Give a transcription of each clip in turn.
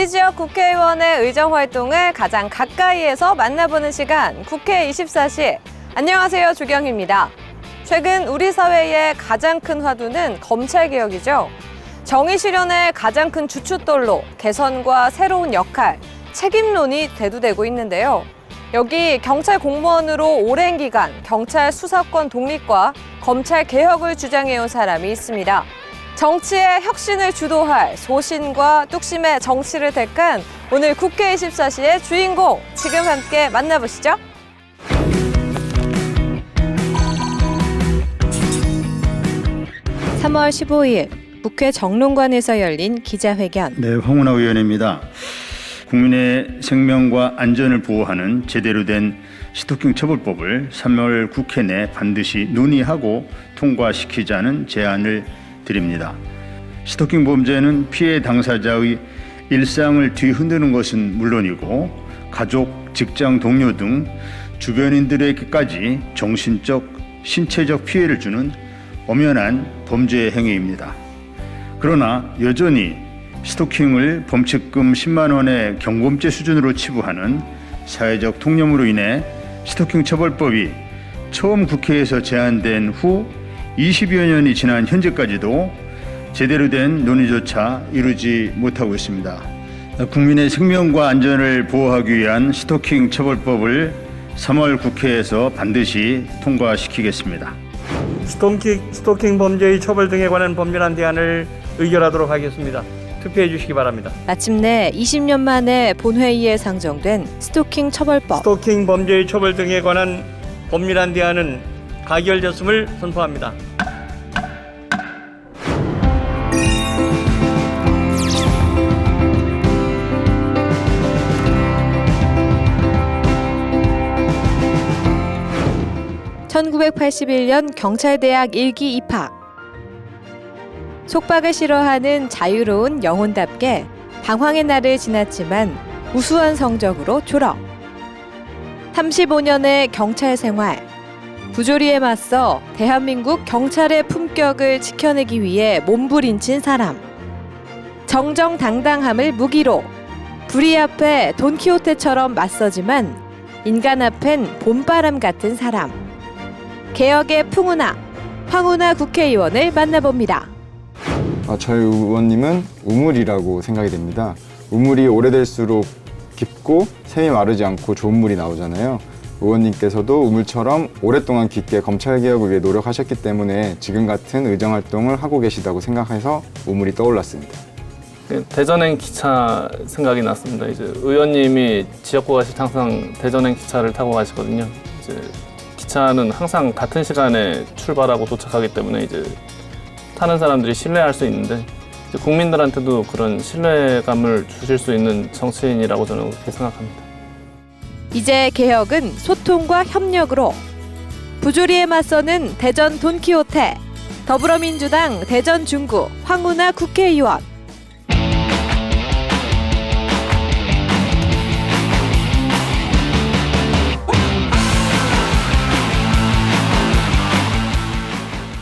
우리 지역 국회의원의 의정 활동을 가장 가까이에서 만나보는 시간, 국회 24시. 안녕하세요, 주경입니다. 최근 우리 사회의 가장 큰 화두는 검찰개혁이죠. 정의 실현의 가장 큰 주춧돌로 개선과 새로운 역할, 책임론이 대두되고 있는데요. 여기 경찰 공무원으로 오랜 기간 경찰 수사권 독립과 검찰 개혁을 주장해온 사람이 있습니다. 정치의 혁신을 주도할 소신과 뚝심의 정치를 택한 오늘 국회 24시의 주인공, 지금 함께 만나보시죠. (3월 15일) 국회 정론관에서 열린 기자회견. 네, 황운하 의원입니다. 국민의 생명과 안전을 보호하는 제대로 된 스토킹 처벌법을 3월 국회 내 반드시 논의하고 통과시키자는 제안을 드립니다. 스토킹 범죄는 피해 당사자의 일상을 뒤흔드는 것은 물론이고 가족, 직장 동료 등 주변인들에게까지 정신적, 신체적 피해를 주는 엄연한 범죄 행위입니다. 그러나 여전히 스토킹을 범칙금 10만 원의 경범죄 수준으로 치부하는 사회적 통념으로 인해 스토킹 처벌법이 처음 국회에서 제안된 후 20여 년이 지난 현재까지도 제대로 된 논의조차 이루지 못하고 있습니다. 국민의 생명과 안전을 보호하기 위한 스토킹 처벌법을 3월 국회에서 반드시 통과시키겠습니다. 스토킹 범죄의 처벌 등에 관한 법률안 대안을 의결하도록 하겠습니다. 투표해 주시기 바랍니다. 마침내 20년 만에 본회의에 상정된 스토킹 처벌법. 스토킹 범죄의 처벌 등에 관한 법률안 대안은 가결되었음을 선포합니다. (1981년) 경찰대학 1기 입학. 속박을 싫어하는 자유로운 영혼답게 방황의 날을 지났지만 우수한 성적으로 졸업. 35년의 경찰 생활. 부조리에 맞서 대한민국 경찰의 품격을 지켜내기 위해 몸부림친 사람. 정정당당함을 무기로 불의 앞에 돈키호테처럼 맞서지만 인간 앞엔 봄바람 같은 사람. 개혁의 풍운하, 황운하 국회의원을 만나봅니다. 저희 의원님은 우물이라고 생각이 됩니다. 우물이 오래될수록 깊고 샘이 마르지 않고 좋은 물이 나오잖아요. 의원님께서도 우물처럼 오랫동안 깊게 검찰개혁을 위해 노력하셨기 때문에 지금 같은 의정활동을 하고 계시다고 생각해서 우물이 떠올랐습니다. 대전행 기차 생각이 났습니다. 이제 의원님이 지역구 가실 때 항상 대전행 기차를 타고 가시거든요. 이제 기차는 항상 같은 시간에 출발하고 도착하기 때문에 이제 타는 사람들이 신뢰할 수 있는데 이제 국민들한테도 그런 신뢰감을 주실 수 있는 정치인이라고 저는 그렇게 생각합니다. 이제 개혁은 소통과 협력으로. 부조리에 맞서는 대전 돈키호테. 더불어민주당 대전 중구 황운하 국회의원.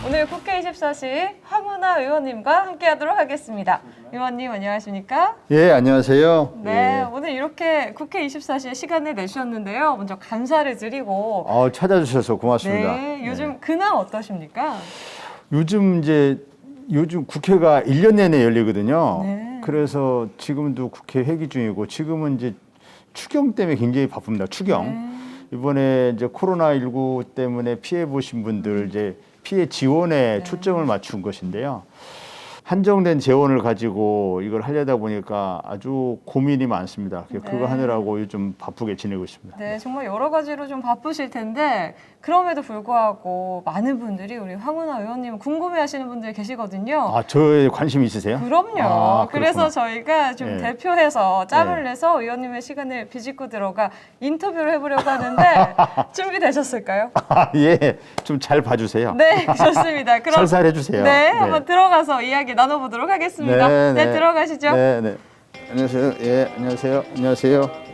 오늘 국회 24시 황운하 의원님과 함께하도록 하겠습니다. 의원님 안녕하십니까? 예, 안녕하세요. 네, 예. 오늘 이렇게 국회 24시에 시간을 내주셨는데요. 먼저 감사를 드리고. 찾아주셔서 고맙습니다. 네, 요즘 근황 어떠십니까? 요즘 국회가 1년 내내 열리거든요. 네. 그래서 지금도 국회 회기 중이고 지금은 이제 추경 때문에 굉장히 바쁩니다. 추경. 네. 이번에 이제 코로나19 때문에 피해 보신 분들 이제 피해 지원에 초점을 맞춘 것인데요. 한정된 재원을 가지고 이걸 하려다 보니까 아주 고민이 많습니다. 그거 하느라고 요즘 바쁘게 지내고 있습니다. 네, 정말 여러 가지로 좀 바쁘실 텐데 그럼에도 불구하고 많은 분들이 우리 황운하 의원님 궁금해하시는 분들이 계시거든요. 저에 관심 있으세요? 그럼요. 그래서 그렇구나. 저희가 좀 예. 대표해서 짬을 예. 내서 의원님의 시간을 비집고 들어가 인터뷰를 해보려고 하는데 준비되셨을까요? 예, 좀 잘 봐주세요. 네, 좋습니다. 그럼 살살 해주세요. 네, 한번 들어가서 이야기 나눠보도록 하겠습니다. 네, 들어가시죠. 네. 안녕하세요. 예, 안녕하세요. 안녕하세요.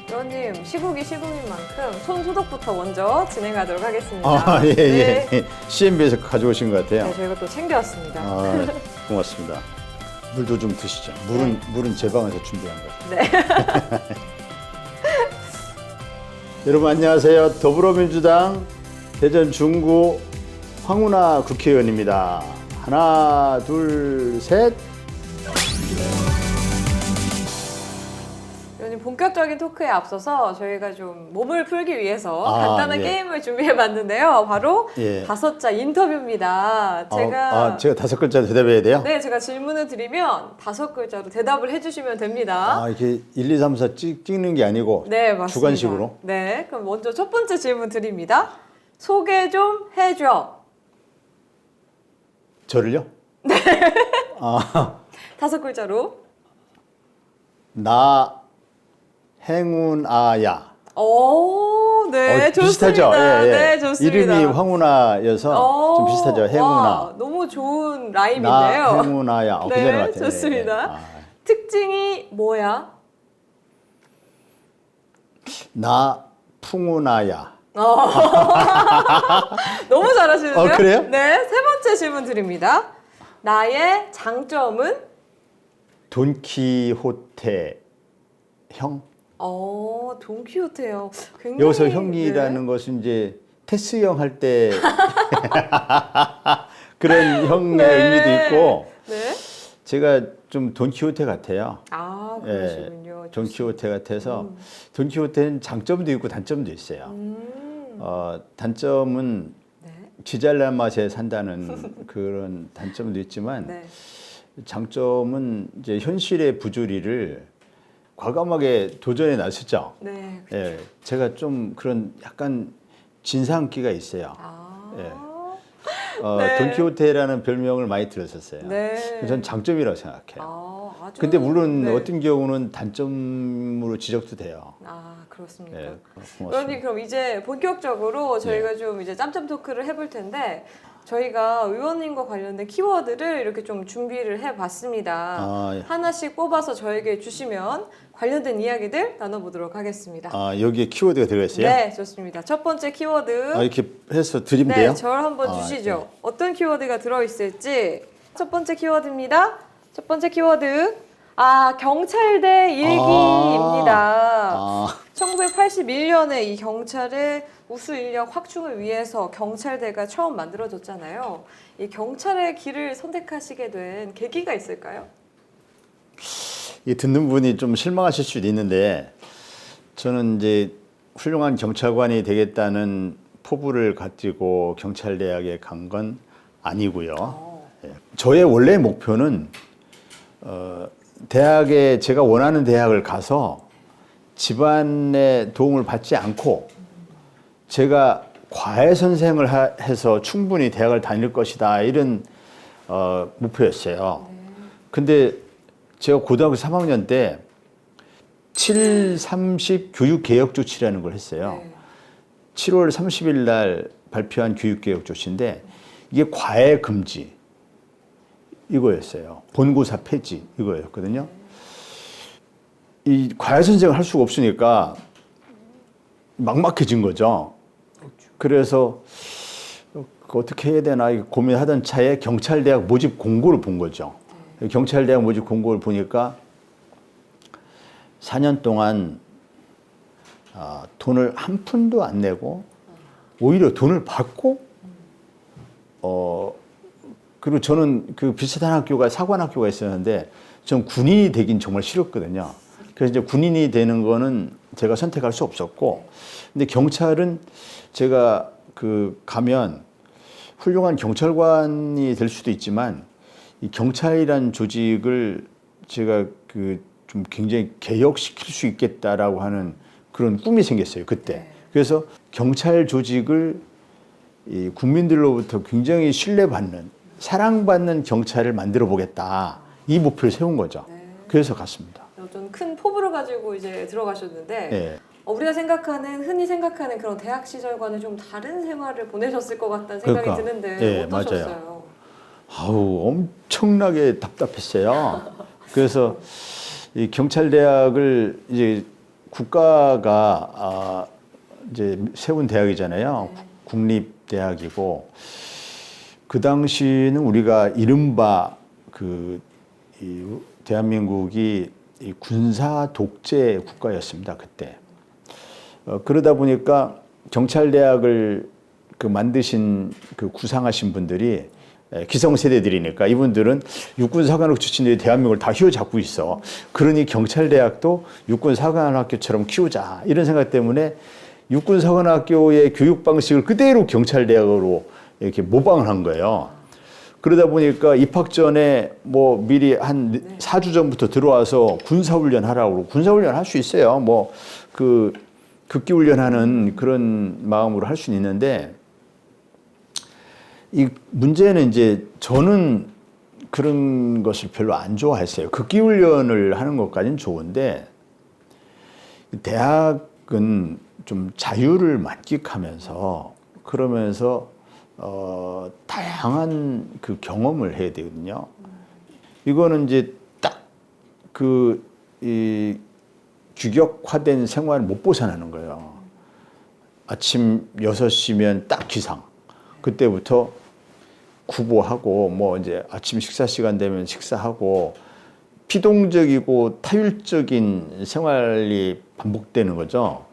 의원님 시국이 시국인 만큼 손 소독부터 먼저 진행하도록 하겠습니다. 아, 예, 네. 예. CMB에서 가져오신 것 같아요. 네, 저희가 또 챙겨왔습니다. 아, 고맙습니다. 물도 좀 드시죠. 물은 제 방에서 준비한 거죠. 네. 여러분 안녕하세요. 더불어민주당 대전 중구 황운하 국회의원입니다. 하나, 둘, 셋. 의원님 본격적인 토크에 앞서서 저희가 좀 몸을 풀기 위해서 간단한 예. 게임을 준비해봤는데요. 바로 예. 5자 인터뷰입니다. 제가 제가 5글자 대답해야 돼요? 네, 제가 질문을 드리면 5글자로 대답을 해주시면 됩니다. 이렇게 1, 2, 3, 4 찍는 게 아니고 네, 맞습니다. 주관식으로? 네, 그럼 먼저 첫 번째 질문 드립니다. 소개 좀 해줘. 저를요? 네. 5글자로. 나 행운아야. 오, 네, 좋습니다. 비슷하죠? 예, 예. 네, 좋습니다. 이름이 황운하여서 좀 비슷하죠. 행운아. 와, 너무 좋은 라임인데요. 나 행운아야. 네, 괜찮은 것 같아요. 좋습니다. 특징이 뭐야? 나 풍운아야. 너무 잘하시는데요? 그래요? 네, 세 번째 질문 드립니다. 나의 장점은? 돈키호테 형. 돈키호테요. 굉장히 여기서 형이라는 네. 것은 이제 테스 형 할 때 그런 형의 네. 의미도 있고 네. 제가 좀 돈키호테 같아요. 그러시군요. 예, 돈키호테 같아서 돈키호테는 장점도 있고 단점도 있어요. 단점은 네. 쥐잘난 맛에 산다는 그런 단점도 있지만 네. 장점은 이제 현실의 부조리를 과감하게 도전해 나서죠. 네. 예, 제가 좀 그런 약간 진상기가 있어요. 예. 네. 돈키호테라는 별명을 많이 들었었어요. 네. 전 장점이라고 생각해요. 아주. 근데 물론 네. 어떤 경우는 단점으로 지적도 돼요. 그렇습니까? 예, 의원님 고맙습니다. 그럼 이제 본격적으로 저희가 좀 이제 짬짬 토크를 해볼 텐데 저희가 의원님과 관련된 키워드를 이렇게 좀 준비를 해봤습니다. 예. 하나씩 뽑아서 저에게 주시면 관련된 이야기들 나눠보도록 하겠습니다. 여기에 키워드가 들어가 있어요? 네, 좋습니다. 첫 번째 키워드. 이렇게 해서 드리면 네, 돼요? 저를 한번 주시죠. 네. 어떤 키워드가 들어있을지. 첫 번째 키워드입니다. 첫 번째 키워드. 경찰대 일기입니다. 1981년에 이 경찰의 우수 인력 확충을 위해서 경찰대가 처음 만들어졌잖아요. 이 경찰의 길을 선택하시게 된 계기가 있을까요? 이 듣는 분이 좀 실망하실 수도 있는데 저는 이제 훌륭한 경찰관이 되겠다는 포부를 가지고 경찰대학에 간 건 아니고요. 예. 저의 원래 목표는 대학에 제가 원하는 대학을 가서 집안의 도움을 받지 않고 제가 과외 선생을 해서 충분히 대학을 다닐 것이다 이런 목표였어요. 근데 제가 고등학교 3학년 때 7.30 교육개혁 조치라는 걸 했어요. 7월 30일 날 발표한 교육개혁 조치인데 이게 과외 금지 이거였어요. 본고사 폐지 이거였거든요. 이 과외 선생을 할 수가 없으니까 막막해진 거죠. 그래서 어떻게 해야 되나 고민하던 차에 경찰대학 모집 공고를 본 거죠. 경찰대학 모집 공고를 보니까 4년 동안 돈을 한 푼도 안 내고 오히려 돈을 받고 그리고 저는 그 비슷한 학교가 사관학교가 있었는데 전 군인이 되긴 정말 싫었거든요. 그래서 이제 군인이 되는 거는 제가 선택할 수 없었고 근데 경찰은 제가 가면 훌륭한 경찰관이 될 수도 있지만 이 경찰이란 조직을 제가 좀 굉장히 개혁시킬 수 있겠다라고 하는 그런 꿈이 생겼어요 그때. 그래서 경찰 조직을 이 국민들로부터 굉장히 신뢰받는 사랑받는 경찰을 만들어 보겠다 이 목표를 세운 거죠. 그래서 갔습니다. 좀 큰 포부를 가지고 이제 들어가셨는데 네. 우리가 흔히 생각하는 그런 대학 시절과는 좀 다른 생활을 보내셨을 것 같다는 생각이 드는데 네, 어떠셨어요? 맞아요. 엄청나게 답답했어요. 그래서 이 경찰대학을 이제 국가가 이제 세운 대학이잖아요. 국립대학이고 그 당시는 우리가 이른바 이 대한민국이 이 군사 독재 국가였습니다. 그때. 그러다 보니까 경찰대학을 만드신 구상하신 분들이 기성세대들이니까 이분들은 육군사관학교 출신들이 대한민국을 다 휘어잡고 있어. 그러니 경찰대학도 육군사관학교처럼 키우자. 이런 생각 때문에 육군사관학교의 교육 방식을 그대로 경찰대학으로 이렇게 모방을 한 거예요. 그러다 보니까 입학 전에 뭐 미리 한 4주 전부터 들어와서 군사훈련 하라고 그러고 군사훈련 할 수 있어요. 뭐 극기훈련하는 그런 마음으로 할 수는 있는데 이 문제는 이제 저는 그런 것을 별로 안 좋아했어요. 극기훈련을 하는 것까지는 좋은데 대학은 좀 자유를 만끽하면서 그러면서 다양한 경험을 해야 되거든요. 이거는 이제 딱 이 규격화된 생활을 못 벗어나는 거예요. 아침 6시면 딱 기상. 그때부터 구보하고 뭐 이제 아침 식사 시간 되면 식사하고 피동적이고 타율적인 생활이 반복되는 거죠.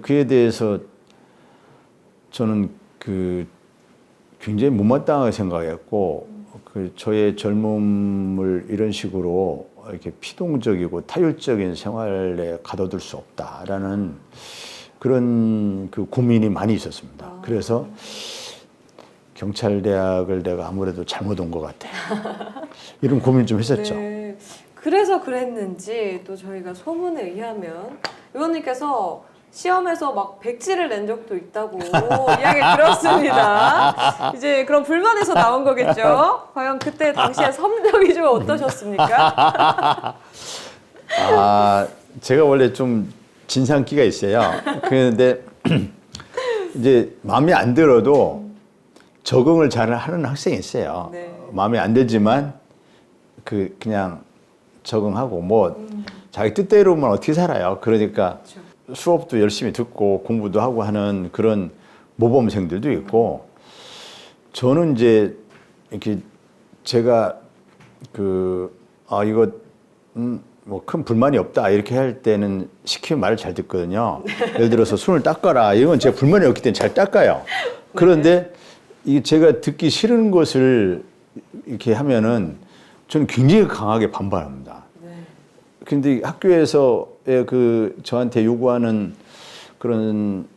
그에 대해서 저는 굉장히 못마땅하게 생각했고 저의 젊음을 이런 식으로 이렇게 피동적이고 타율적인 생활에 가둬둘 수 없다라는 그런 고민이 많이 있었습니다. 그래서 경찰대학을 내가 아무래도 잘못 온 것 같아. 이런 고민 좀 했었죠. 네. 그래서 그랬는지 또 저희가 소문에 의하면 의원님께서 시험에서 막 백지를 낸 적도 있다고 이야기 들었습니다. 이제 그런 불만에서 나온 거겠죠? 과연 그때 당시에 성적이 좀 어떠셨습니까? 제가 원래 좀 진상기가 있어요. 그런데 이제 마음에 안 들어도 적응을 잘 하는 학생이 있어요. 네. 마음에 안 들지만 그냥 적응하고 뭐 자기 뜻대로만 어떻게 살아요. 그러니까 그렇죠. 수업도 열심히 듣고 공부도 하고 하는 그런 모범생들도 있고 저는 이제 이렇게 제가 이거 뭐 큰 불만이 없다 이렇게 할 때는 시키면 말을 잘 듣거든요. 예를 들어서 손을 닦아라 이건 제가 불만이 없기 때문에 잘 닦아요. 그런데 이 제가 듣기 싫은 것을 이렇게 하면은 저는 굉장히 강하게 반발합니다. 근데 학교에서의 저한테 요구하는 그런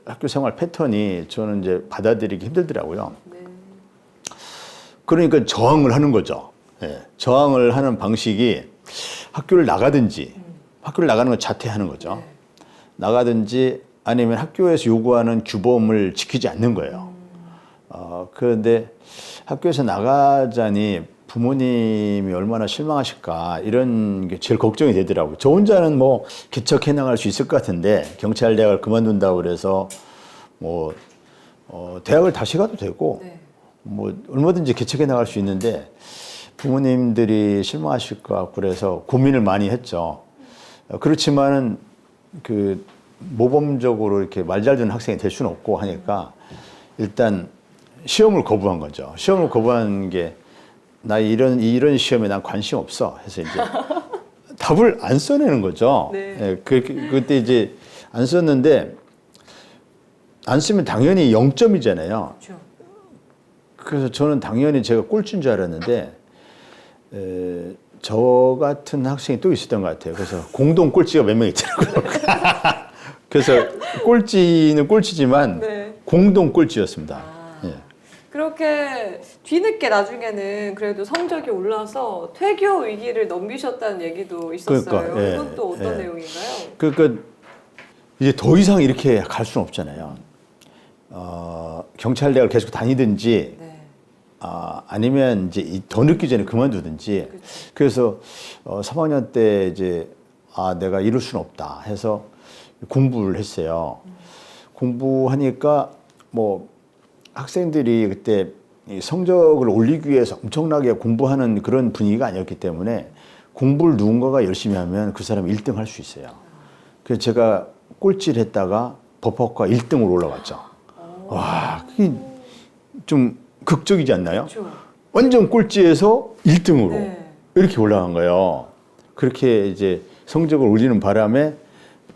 학교 생활 패턴이 저는 이제 받아들이기 힘들더라고요. 그러니까 저항을 하는 거죠. 예, 저항을 하는 방식이 학교를 나가든지 학교를 나가는 건 자퇴하는 거죠. 나가든지 아니면 학교에서 요구하는 규범을 지키지 않는 거예요. 그런데 학교에서 나가자니 부모님이 얼마나 실망하실까 이런 게 제일 걱정이 되더라고요. 저 혼자는 뭐 개척해 나갈 수 있을 것 같은데 경찰대학을 그만둔다고 그래서 뭐 대학을 다시 가도 되고 뭐 얼마든지 개척해 나갈 수 있는데 부모님들이 실망하실 것 같고 그래서 고민을 많이 했죠. 그렇지만은 모범적으로 이렇게 말 잘 듣는 학생이 될 수는 없고 하니까 일단 시험을 거부한 거죠. 시험을 거부한 게 나 이런 시험에 난 관심 없어 해서 이제 답을 안 써내는 거죠. 예, 그때 이제 안 썼는데 안 쓰면 당연히 0점이잖아요. 그렇죠. 그래서 저는 당연히 제가 꼴찌인 줄 알았는데 저 같은 학생이 또 있었던 것 같아요. 그래서 공동 꼴찌가 몇 명 있더라고요. 그래서 꼴찌는 꼴찌지만 공동 꼴찌였습니다. 예. 그렇게 뒤늦게 나중에는 그래도 성적이 올라서 퇴교 위기를 넘기셨다는 얘기도 있었어요. 그러니까, 예, 이건 또 어떤 예. 내용인가요? 그러니까 이제 더 이상 이렇게 갈 수는 없잖아요. 경찰대학을 계속 다니든지 아니면 이제 더 늦기 전에 그만두든지. 그래서 3학년 때 이제 내가 이룰 수는 없다 해서 공부를 했어요. 공부하니까 뭐 학생들이 그때 이 성적을 올리기 위해서 엄청나게 공부하는 그런 분위기가 아니었기 때문에 공부를 누군가가 열심히 하면 그 사람이 1등 할 수 있어요. 그래서 제가 꼴찌를 했다가 법학과 1등으로 올라갔죠. 와, 그게 좀 극적이지 않나요? 그렇죠. 완전 꼴찌에서 1등으로 네. 이렇게 올라간 거예요. 그렇게 이제 성적을 올리는 바람에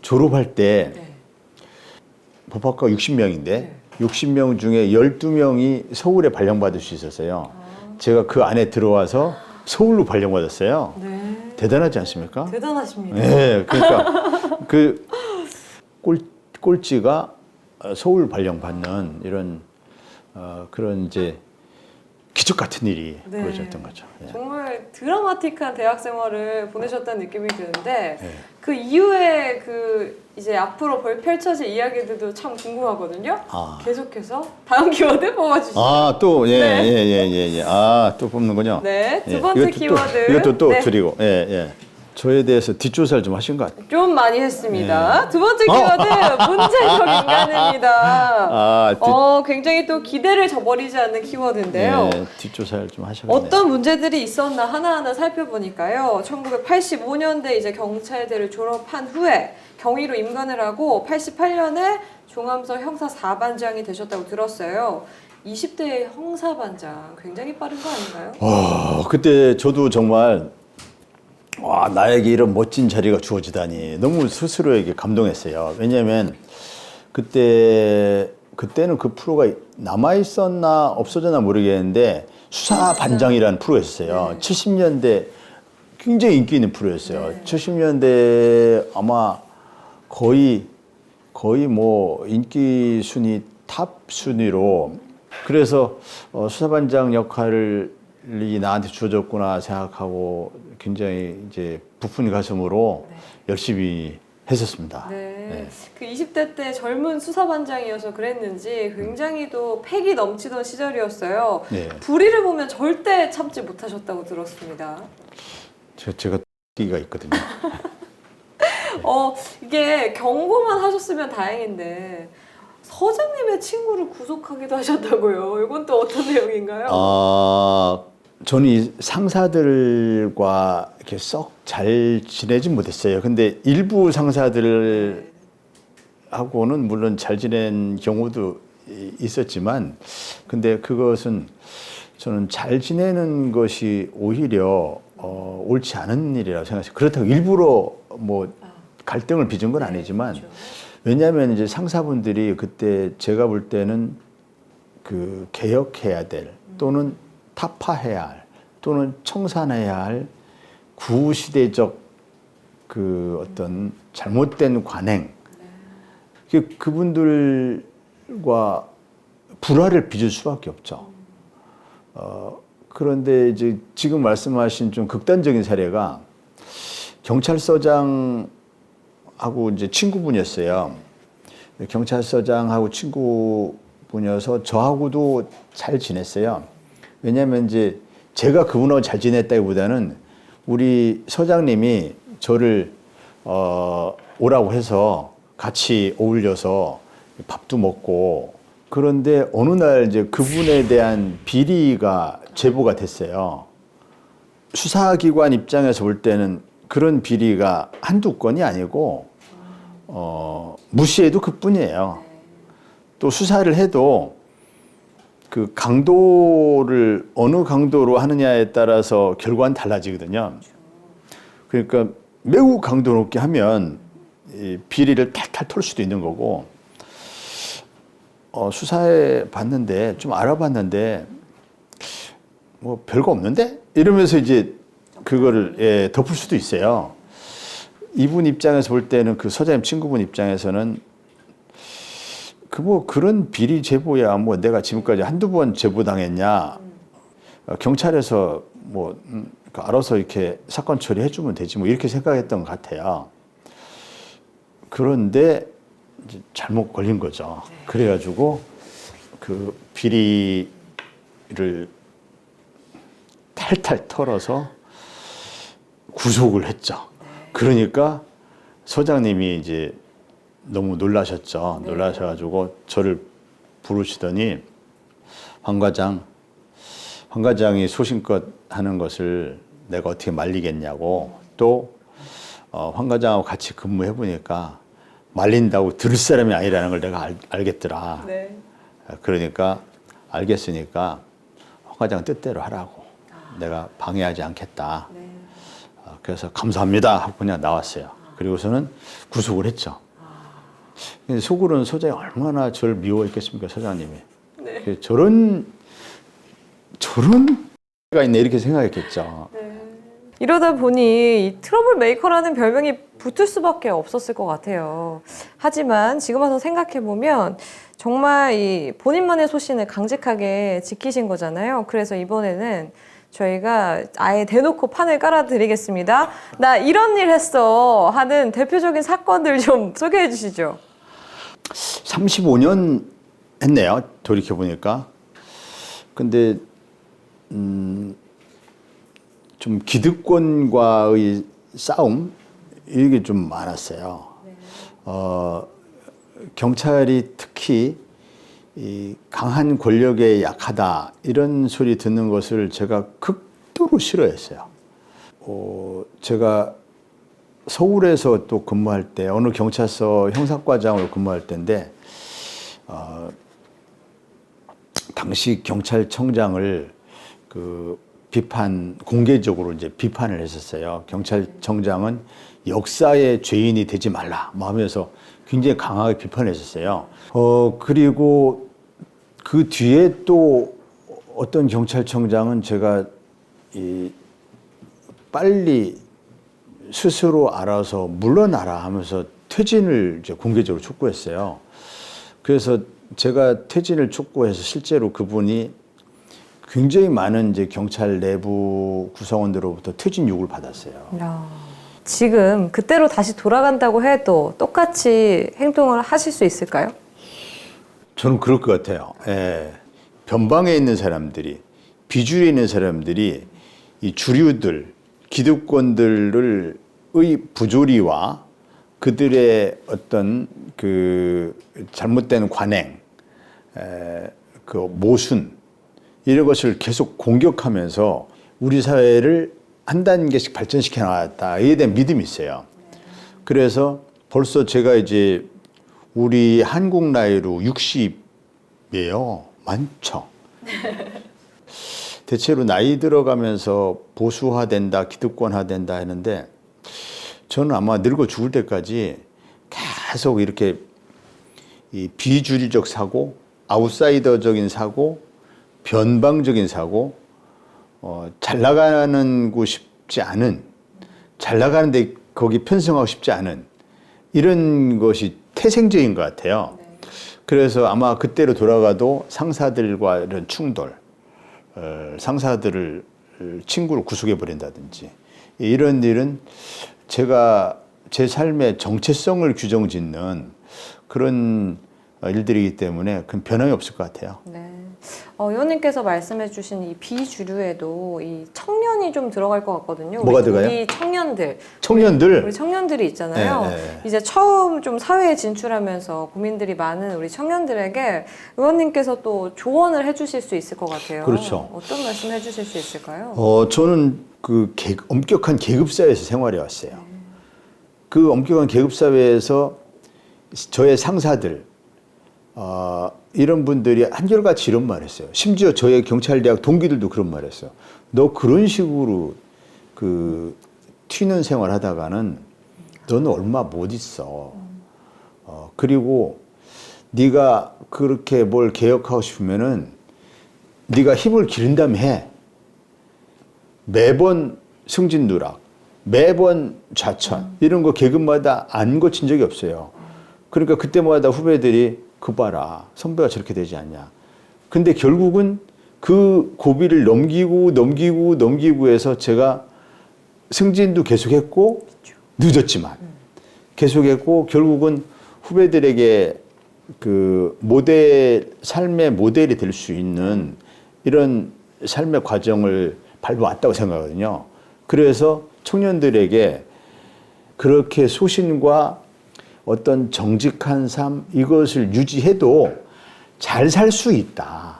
졸업할 때 네. 법학과 60명인데 네. 60명 중에 12명이 서울에 발령받을 수 있었어요. 제가 그 안에 들어와서 서울로 발령받았어요. 네. 대단하지 않습니까? 대단하십니다. 네, 그러니까 그 꼴찌가 서울 발령받는 이런 그런 이제 기적 같은 일이 네. 벌어졌던 거죠. 예. 정말 드라마틱한 대학 생활을 보내셨다는 느낌이 드는데 네. 그 이후에 그 이제 앞으로 펼쳐질 이야기들도 참 궁금하거든요. 아. 계속해서 다음 키워드 뽑아주시죠. 아, 또, 예, 네. 예. 아, 또 뽑는군요. 네, 두 예. 번째 이것도 키워드. 이것도 또 네. 드리고, 예. 저에 대해서 뒷조사를 좀 하신 것 같아요. 좀 많이 했습니다. 네. 두 번째 키워드 문제적 인간입니다. 아, 굉장히 또 기대를 저버리지 않는 키워드인데요. 뒷조사를 좀 하셨네요. 어떤 문제들이 있었나 하나하나 살펴보니까요. 1985년대 이제 경찰대를 졸업한 후에 경위로 임관을 하고 88년에 종암서 형사 4반장이 되셨다고 들었어요. 20대의 형사반장 굉장히 빠른 거 아닌가요? 그때 저도 정말 와, 나에게 이런 멋진 자리가 주어지다니 너무 스스로에게 감동했어요. 왜냐하면 그때는 그 프로가 남아 있었나 없어졌나 모르겠는데 수사반장이라는 프로가 있었어요. 70년대 굉장히 인기 있는 프로였어요. 70년대 아마 거의 뭐 인기 순위 탑 순위로, 그래서 수사반장 역할이 나한테 주어졌구나 생각하고 굉장히 이제 부푼 가슴으로 열심히 했었습니다. 네. 그 20대 때 젊은 수사반장이어서 그랬는지 굉장히 또 패기 넘치던 시절이었어요. 네. 불의를 보면 절대 참지 못하셨다고 들었습니다. 제가 끼가 있거든요. 이게 경고만 하셨으면 다행인데 서장님의 친구를 구속하기도 하셨다고요. 이건 또 어떤 내용인가요? 저는 이 상사들과 이렇게 썩 잘 지내지 못했어요. 근데 일부 상사들하고는 물론 잘 지낸 경우도 있었지만, 근데 그것은 저는 잘 지내는 것이 오히려 옳지 않은 일이라고 생각해요. 그렇다고 일부러 뭐 갈등을 빚은 건 아니지만, 그렇죠. 왜냐하면 이제 상사분들이 그때 제가 볼 때는 그 개혁해야 될 또는 타파해야 할 또는 청산해야 할 구시대적 그 어떤 잘못된 관행, 그분들과 불화를 빚을 수밖에 없죠. 그런데 이제 지금 말씀하신 좀 극단적인 사례가 경찰서장하고 이제 친구분이었어요. 경찰서장하고 친구분이어서 저하고도 잘 지냈어요. 왜냐하면 이제 제가 그분하고 잘 지냈다기보다는 우리 서장님이 저를 오라고 해서 같이 어울려서 밥도 먹고, 그런데 어느 날 이제 그분에 대한 비리가 제보가 됐어요. 수사기관 입장에서 볼 때는 그런 비리가 한두 건이 아니고 무시해도 그뿐이에요. 또 수사를 해도 그 강도를 어느 강도로 하느냐에 따라서 결과는 달라지거든요. 그러니까 매우 강도 높게 하면 이 비리를 탈탈 털 수도 있는 거고, 수사해 봤는데 좀 알아봤는데 뭐 별거 없는데 이러면서 이제 그거를 덮을 수도 있어요. 이분 입장에서 볼 때는, 그 서장님 친구분 입장에서는 뭐 그런 비리 제보야 뭐 내가 지금까지 한두 번 제보당했냐, 경찰에서 뭐 알아서 이렇게 사건 처리해주면 되지 뭐 이렇게 생각했던 것 같아요. 그런데 이제 잘못 걸린 거죠. 그래가지고 그 비리를 탈탈 털어서 구속을 했죠. 그러니까 서장님이 이제 너무 놀라셨죠. 놀라셔가지고 저를 부르시더니 황 과장이 소신껏 하는 것을 내가 어떻게 말리겠냐고. 또 황 과장하고 같이 근무해 보니까 말린다고 들을 사람이 아니라는 걸 내가 알겠더라. 네. 그러니까 알겠으니까 황 과장 뜻대로 하라고. 내가 방해하지 않겠다. 네. 그래서 감사합니다 하고 그냥 나왔어요. 그리고서는 구속을 했죠. 근데 속으로는 소장이 얼마나 저를 미워했겠습니까, 소장님이. 네. 저런 가 있네 이렇게 생각했겠죠. 이러다 보니 이 트러블 메이커라는 별명이 붙을 수밖에 없었을 것 같아요. 하지만 지금 와서 생각해보면 정말 이 본인만의 소신을 강직하게 지키신 거잖아요. 그래서 이번에는 저희가 아예 대놓고 판을 깔아드리겠습니다. 나 이런 일 했어 하는 대표적인 사건들 좀 소개해 주시죠. 35년 했네요. 돌이켜보니까. 근데 좀 기득권과의 싸움 이게 좀 많았어요. 경찰이 특히 이 강한 권력에 약하다 이런 소리 듣는 것을 제가 극도로 싫어했어요. 제가 서울에서 또 근무할 때 어느 경찰서 형사과장으로 근무할 때인데 당시 경찰청장을 공개적으로 이제 비판을 했었어요. 경찰청장은 역사의 죄인이 되지 말라 하면서 굉장히 강하게 비판했었어요. 그리고 그 뒤에 또 어떤 경찰청장은 제가 빨리 스스로 알아서 물러나라 하면서 퇴진을 이제 공개적으로 촉구했어요. 그래서 제가 퇴진을 촉구해서 실제로 그분이 굉장히 많은 이제 경찰 내부 구성원들로부터 퇴진 요구를 받았어요. 지금 그때로 다시 돌아간다고 해도 똑같이 행동을 하실 수 있을까요? 저는 그럴 것 같아요. 예. 변방에 있는 사람들이, 비주류에 있는 사람들이 이 주류들, 기득권들의 부조리와 그들의 어떤 그 잘못된 관행, 그 모순, 이런 것을 계속 공격하면서 우리 사회를 한 단계씩 발전시켜 나갔다. 이에 대한 믿음이 있어요. 그래서 벌써 제가 이제 우리 한국 나이로 60이에요. 많죠. 대체로 나이 들어가면서 보수화된다, 기득권화된다 했는데 저는 아마 늙어 죽을 때까지 계속 이렇게 이 비주류적 사고, 아웃사이더적인 사고, 변방적인 사고, 잘 나가고 싶지 않은, 잘 나가는데 거기 편승하고 싶지 않은 이런 것이 태생적인 것 같아요. 그래서 아마 그때로 돌아가도 상사들과 이런 충돌, 상사들을 친구로 구속해 버린다든지 이런 일은 제가 제 삶의 정체성을 규정짓는 그런 일들이기 때문에 그 변함이 없을 것 같아요. 네. 의원님께서 말씀해주신 이 비주류에도 이 청년이 좀 들어갈 것 같거든요. 뭐가 들어가요? 우리 청년들. 청년들. 우리 청년들이 있잖아요. 네. 이제 처음 좀 사회에 진출하면서 고민들이 많은 우리 청년들에게 의원님께서 또 조언을 해주실 수 있을 것 같아요. 그렇죠. 어떤 말씀 해주실 수 있을까요? 저는 그 엄격한 계급사회에서 생활해 왔어요. 그 엄격한 계급사회에서 저의 상사들, 이런 분들이 한결같이 이런 말 했어요. 심지어 저의 경찰대학 동기들도 그런 말 했어요. 너 그런 식으로 튀는 생활 하다가는 너는 얼마 못 있어. 그리고 네가 그렇게 뭘 개혁하고 싶으면은 네가 힘을 기른다면 해. 매번 승진누락, 매번 좌천, 이런 거 계급마다 안 거친 적이 없어요. 그러니까 그때마다 후배들이 그 봐라, 선배가 저렇게 되지 않냐. 근데 결국은 그 고비를 넘기고 해서 제가 승진도 계속했고 늦었지만 계속했고 결국은 후배들에게 그 삶의 모델이 될 수 있는 이런 삶의 과정을 밟아왔다고 생각하거든요. 그래서 청년들에게 그렇게 소신과 어떤 정직한 삶, 이것을 유지해도 잘 살 수 있다.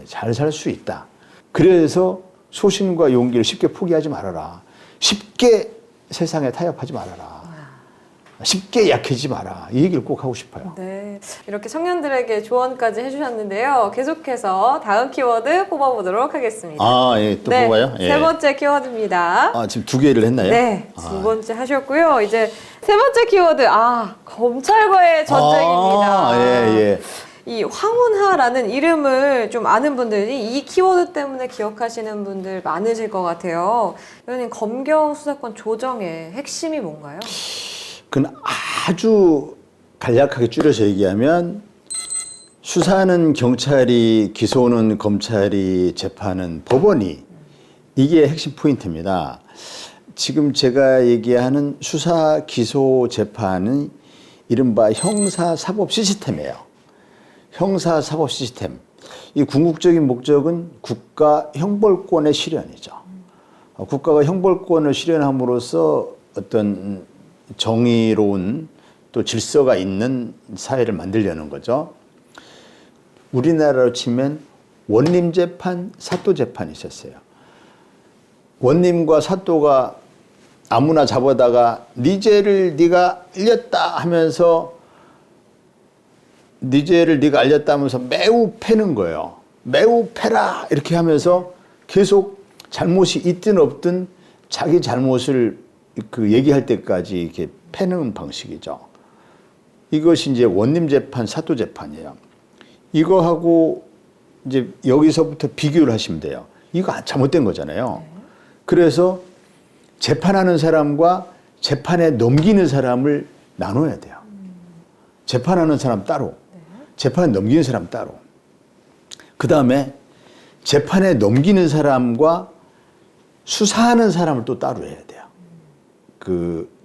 잘 살 수 있다. 그래서 소신과 용기를 쉽게 포기하지 말아라. 쉽게 세상에 타협하지 말아라. 쉽게 약해지지 마라. 이 얘기를 꼭 하고 싶어요. 네, 이렇게 청년들에게 조언까지 해주셨는데요. 계속해서 다음 키워드 뽑아보도록 하겠습니다. 아, 예, 또 네, 뽑아요? 예. 세 번째 키워드입니다. 아, 지금 2개를 했나요? 네, 두 번째 하셨고요. 이제 세 번째 키워드, 검찰과의 전쟁입니다. 아, 예, 예. 이 황운하라는 이름을 좀 아는 분들이 이 키워드 때문에 기억하시는 분들 많으실 것 같아요. 의원님, 검경 수사권 조정의 핵심이 뭔가요? 그건 아주 간략하게 줄여서 얘기하면 수사는 경찰이, 기소는 검찰이, 재판은 법원이, 이게 핵심 포인트입니다. 지금 제가 얘기하는 수사, 기소, 재판은 이른바 형사사법 시스템이에요. 형사사법 시스템. 이 궁극적인 목적은 국가 형벌권의 실현이죠. 국가가 형벌권을 실현함으로써 어떤 정의로운 또 질서가 있는 사회를 만들려는 거죠. 우리나라로 치면 원림재판, 사또재판이 있었어요. 원림과 사또가 아무나 잡아다가 네 죄를 네가 알렸다 하면서 네 죄를 네가 알렸다 하면서 매우 패는 거예요. 매우 패라 이렇게 하면서 계속 잘못이 있든 없든 자기 잘못을 얘기할 때까지 이렇게 패는 방식이죠. 이것이 이제 원림재판, 사또재판이에요. 이거하고 이제 여기서부터 비교를 하시면 돼요. 이거 잘못된 거잖아요. 그래서 재판하는 사람과 재판에 넘기는 사람을 나눠야 돼요. 재판하는 사람 따로, 재판에 넘기는 사람 따로. 그 다음에 재판에 넘기는 사람과 수사하는 사람을 또 따로 해야 돼요.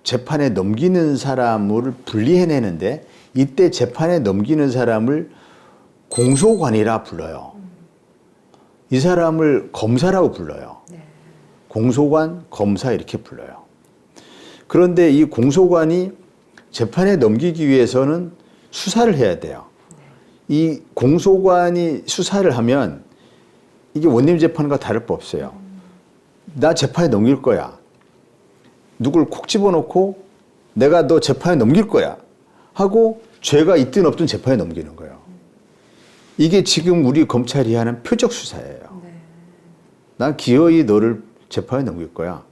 재판에 넘기는 사람을 분리해내는데 이때 재판에 넘기는 사람을 공소관이라 불러요. 이 사람을 검사라고 불러요. 공소관, 검사 이렇게 불러요. 그런데 이 공소관이 재판에 넘기기 위해서는 수사를 해야 돼요. 이 공소관이 수사를 하면 이게 원림재판과 다를 바 없어요. 나 재판에 넘길 거야. 누굴 콕 집어넣고 내가 너 재판에 넘길 거야 하고 죄가 있든 없든 재판에 넘기는 거예요. 이게 지금 우리 검찰이 하는 표적 수사예요. 난 기어이 너를 재판에 넘길 거야.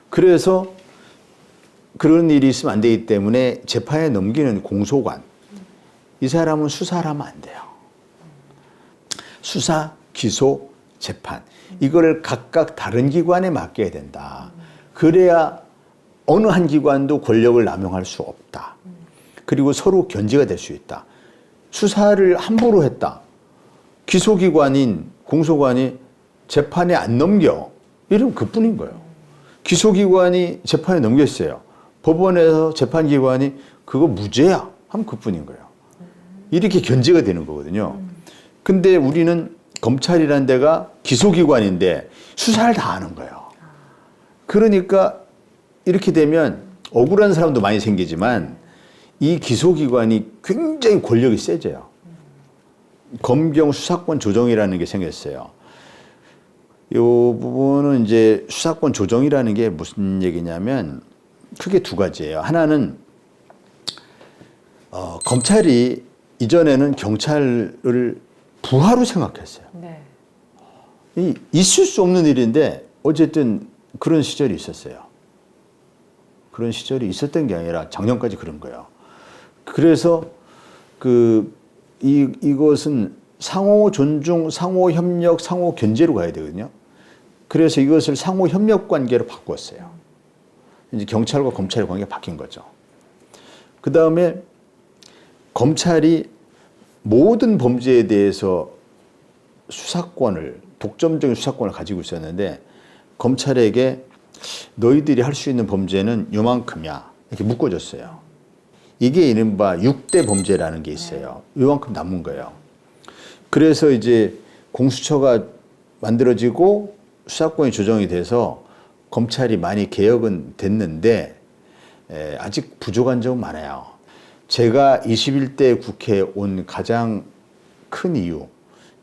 그래서 그런 일이 있으면 안 되기 때문에 재판에 넘기는 공소관, 이 사람은 수사를 하면 안 돼요. 수사, 기소, 재판, 이거를 각각 다른 기관에 맡겨야 된다. 그래야 어느 한 기관도 권력을 남용할 수 없다. 그리고 서로 견제가 될 수 있다. 수사를 함부로 했다. 기소기관인 공소관이 재판에 안 넘겨. 이러면 그뿐인 거예요. 기소기관이 재판에 넘겼어요. 법원에서 재판기관이 그거 무죄야 하면 그뿐인 거예요. 이렇게 견제가 되는 거거든요. 근데 우리는 검찰이라는 데가 기소기관인데 수사를 다 하는 거예요. 그러니까 이렇게 되면 억울한 사람도 많이 생기지만 이 기소기관이 굉장히 권력이 세져요. 검경 수사권 조정이라는 게 생겼어요. 이 부분은 이제 수사권 조정이라는 게 무슨 얘기냐면 크게 두 가지예요. 하나는 검찰이 이전에는 경찰을 부하로 생각했어요. 있을 수 없는 일인데 어쨌든 그런 시절이 있었어요. 그런 시절이 있었던 게 아니라 작년까지 그런 거예요. 그래서 이것은 상호 존중, 상호 협력, 상호 견제로 가야 되거든요. 그래서 이것을 상호 협력 관계로 바꿨어요. 이제 경찰과 검찰의 관계가 바뀐 거죠. 그 다음에 검찰이 모든 범죄에 대해서 수사권을, 독점적인 수사권을 가지고 있었는데 검찰에게 너희들이 할 수 있는 범죄는 요만큼이야 이렇게 묶어줬어요. 이게 이른바 6대 범죄라는 게 있어요. 요만큼 남은 거예요. 그래서 이제 공수처가 만들어지고 수사권이 조정이 돼서 검찰이 많이 개혁은 됐는데 아직 부족한 점은 많아요. 제가 21대 국회에 온 가장 큰 이유,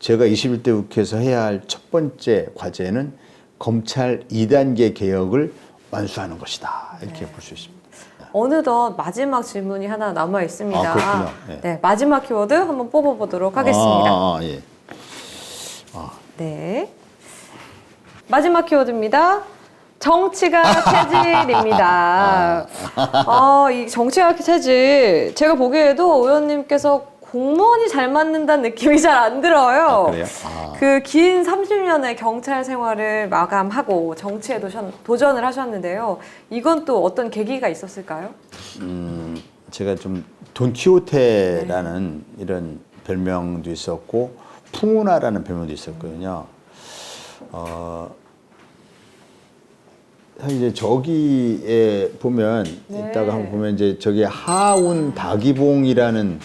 제가 21대 국회에서 해야 할 첫 번째 과제는 검찰 2단계 개혁을 완수하는 것이다. 이렇게 볼 수 있습니다. 어느덧 마지막 질문이 하나 남아 있습니다. 아, 그렇군요. 네. 네, 마지막 키워드 한번 뽑아보도록 하겠습니다. 예. 네. 마지막 키워드입니다. 정치가 체질입니다. 이 정치가 체질, 제가 보기에도 의원님께서 공무원이 잘 맞는다는 느낌이 잘 안 들어요. 그래요? 그 긴 30년의 경찰 생활을 마감하고 정치에 도전을 하셨는데요. 이건 또 어떤 계기가 있었을까요? 제가 좀 돈키호테라는 이런 별명도 있었고 풍운하라는 별명도 있었거든요. 사실 이제 저기에 보면 이따가 한번 보면 이제 저기 하운 다기봉이라는